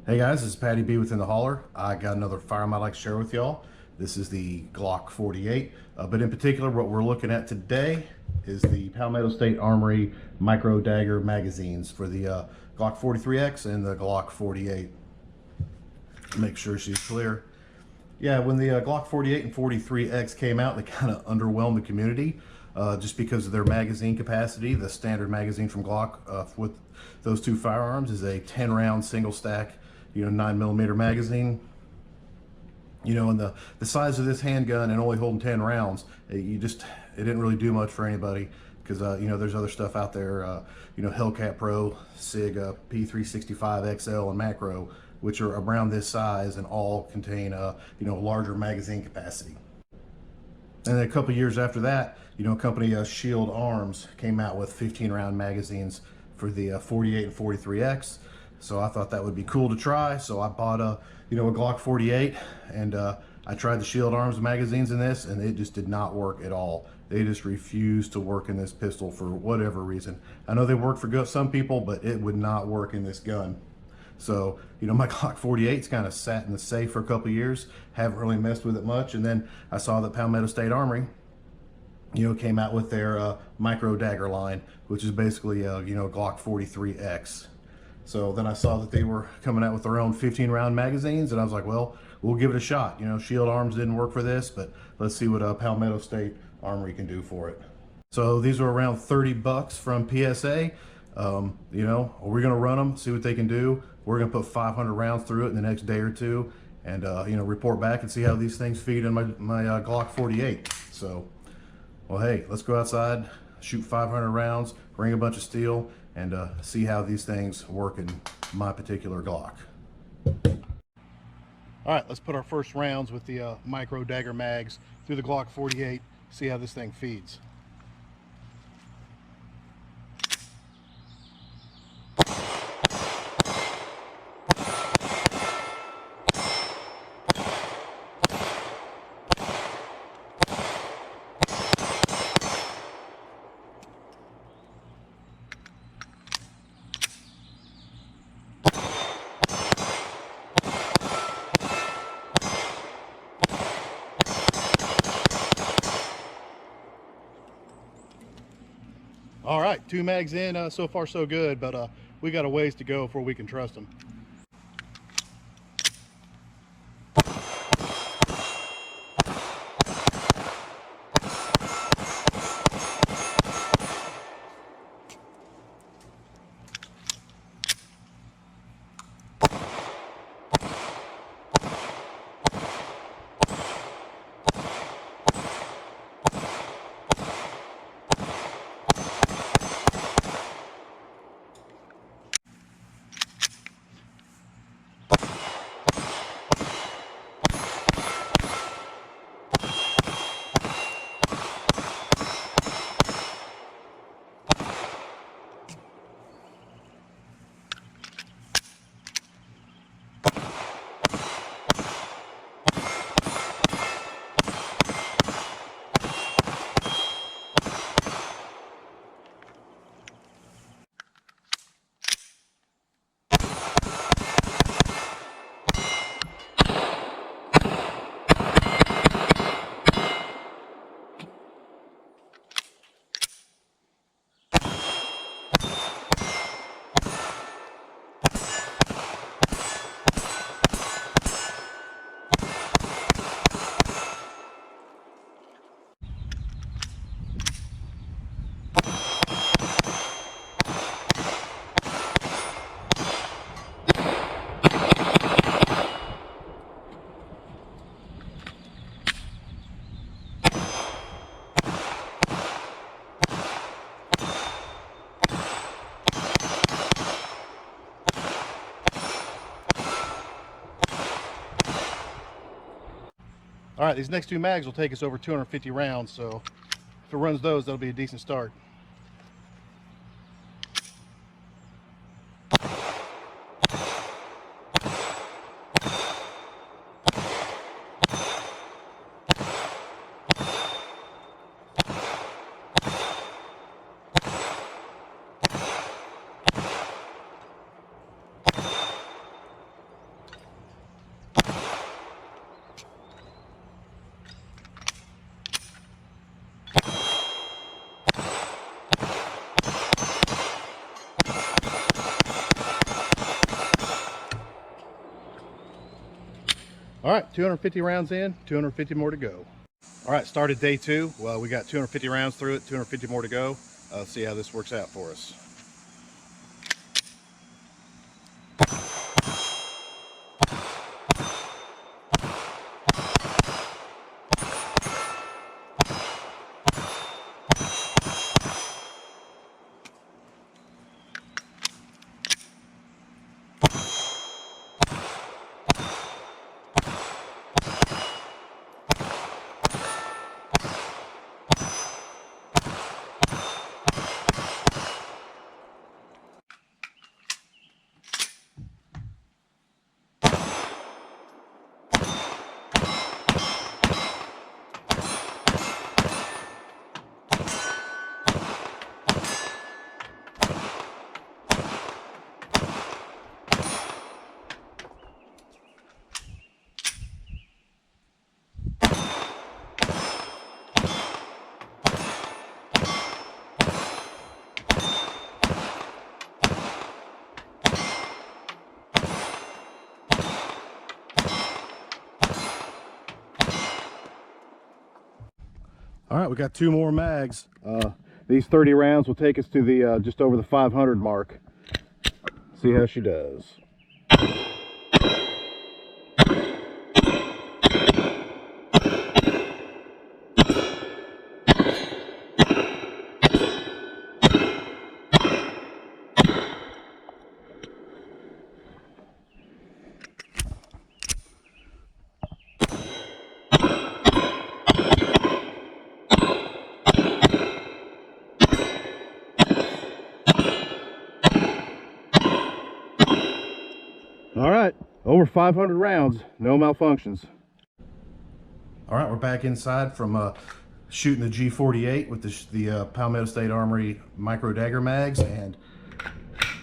Hey guys, this is Patty B within the Holler. I got another firearm I'd like to share with y'all. This is the Glock 48, but in particular what we're looking at today is the Palmetto State Armory Micro Dagger magazines for the Glock 43X and the Glock 48. Make sure she's clear. Yeah, when the Glock 48 and 43X came out, they kind of underwhelmed the community just because of their magazine capacity. The standard magazine from Glock with those two firearms is a 10-round single stack, 9mm magazine. And the size of this handgun and only holding 10 rounds, it didn't really do much for anybody because there's other stuff out there, Hellcat Pro, SIG, P365 XL, and Macro, which are around this size and all contain larger magazine capacity. And then a couple years after that, company Shield Arms came out with 15-round magazines for the 48 and 43X. So I thought that would be cool to try. So I bought a Glock 48, and I tried the Shield Arms magazines in this, and it just did not work at all. They just refused to work in this pistol for whatever reason. I know they work for some people, but it would not work in this gun. So, my Glock 48's kind of sat in the safe for a couple years, haven't really messed with it much. And then I saw that Palmetto State Armory, came out with their Micro Dagger line, which is basically, Glock 43X. So then I saw that they were coming out with their own 15-round magazines, and I was like, well, we'll give it a shot. Shield Arms didn't work for this, but let's see what Palmetto State Armory can do for it. So these are around 30 bucks from PSA. We're gonna run them, see what they can do. We're gonna put 500 rounds through it in the next day or two, and report back and see how these things feed in my Glock 48. So, well, hey, let's go outside, shoot 500 rounds, bring a bunch of steel, and see how these things work in my particular Glock. All right, let's put our first rounds with the Micro Dagger mags through the Glock 48, see how this thing feeds. All right, 2 mags in, so far so good, but we got a ways to go before we can trust them. All right, these next 2 mags will take us over 250 rounds, so if it runs those, that'll be a decent start. All right, 250 rounds in, 250 more to go. All right, started day 2. Well, we got 250 rounds through it, 250 more to go. Let's see how this works out for us. All right, we got 2 more mags. These 30 rounds will take us to the just over the 500 mark. See how she does. All right, over 500 rounds, no malfunctions. All right, we're back inside from shooting the G48 with the Palmetto State Armory Micro Dagger mags, and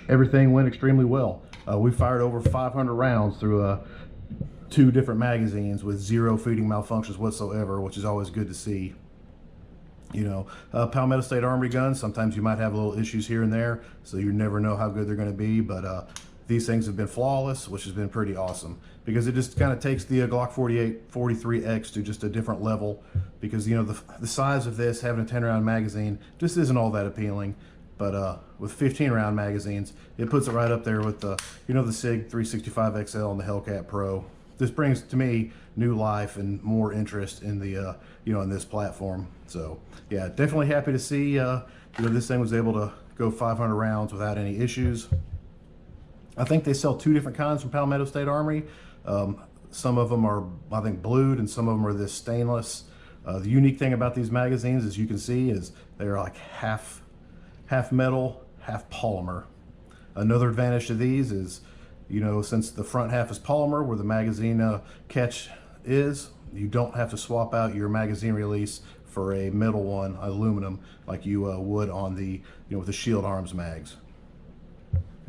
everything went extremely well. We fired over 500 rounds through 2 different magazines with 0 feeding malfunctions whatsoever, which is always good to see. You know, Palmetto State Armory guns, sometimes you might have little issues here and there, so you never know how good they're going to be, but these things have been flawless, which has been pretty awesome, because it just kind of takes the Glock 48 43X to just a different level, because, you know, the size of this, having a 10 round magazine, just isn't all that appealing. But with 15 round magazines, it puts it right up there with the, you know, the SIG 365 XL and the Hellcat Pro. This brings to me new life and more interest in the, you know, in this platform. So yeah, definitely happy to see, you know, this thing was able to go 500 rounds without any issues. I think they sell 2 different kinds from Palmetto State Armory. Some of them are, I think, blued, and some of them are this stainless. The unique thing about these magazines, as you can see, is they're like half metal, half polymer. Another advantage to these is, you know, since the front half is polymer, where the magazine catch is, you don't have to swap out your magazine release for a metal one, aluminum, like you would on the, you know, with the Shield Arms mags.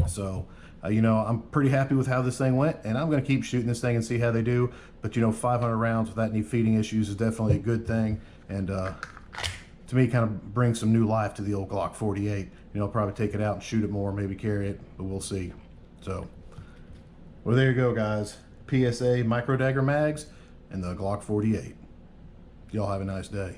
So, you know, I'm pretty happy with how this thing went, and I'm going to keep shooting this thing and see how they do. But, you know, 500 rounds without any feeding issues is definitely a good thing, and to me, kind of brings some new life to the old Glock 48. You know, I'll probably take it out and shoot it more, maybe carry it, but we'll see. So, well, there you go, guys. PSA Micro Dagger mags and the Glock 48. Y'all have a nice day.